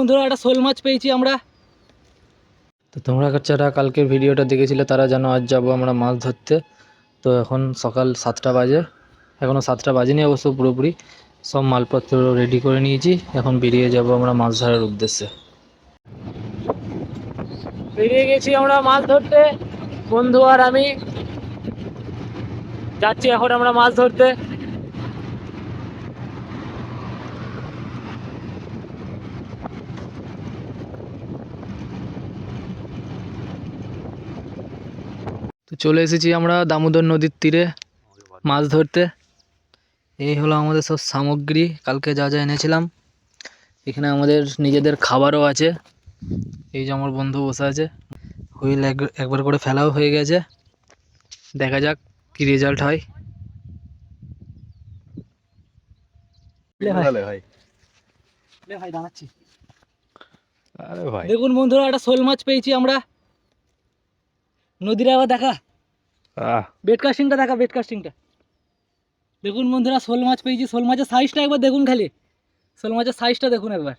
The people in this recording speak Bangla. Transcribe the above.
বন্ধুরা একটা শোল মাছ পেয়েছি আমরা। তো তোমরা যারা কালকের ভিডিওটা দেখেছিলে তারা জানো আজ যাব আমরা মাছ ধরতে। তো এখন সকাল 7টা বাজে, এখনও 7টা বাজেনি অবশ্য, পুরোপুরি সব মালপত্র রেডি করে নিয়েছি। এখন বেরিয়ে যাব আমরা মাছ ধরার উদ্দেশ্যে। বেরিয়ে গেছি আমরা মাছ ধরতে, বন্ধু আর আমি যাচ্ছি এখন আমরা মাছ ধরতে। তো চলে এসেছি আমরা দামোদর নদীর তীরে মাছ ধরতে। এই হলো আমাদের সব সামগ্রী, কালকে যা যা এনেছিলাম। এখানে আমাদের নিজেদের খাবারও আছে। এই যে আমার বন্ধু বসে আছে, হুইল একবার করে ফেলাও হয়ে গেছে। দেখা যাক কি রেজাল্ট হয়। দেখুন বন্ধুরা একটা শোল মাছ পেয়েছি আমরা নদীর। আবার দেখা বেড কাস্টিংটা, দেখা বেড কাস্টিংটা। দেখুন বন্ধুরা শোল মাছ পেয়েছি। শোল মাছের সাইজটা একবার দেখুন, খালি শোল মাছের সাইজটা দেখুন একবার।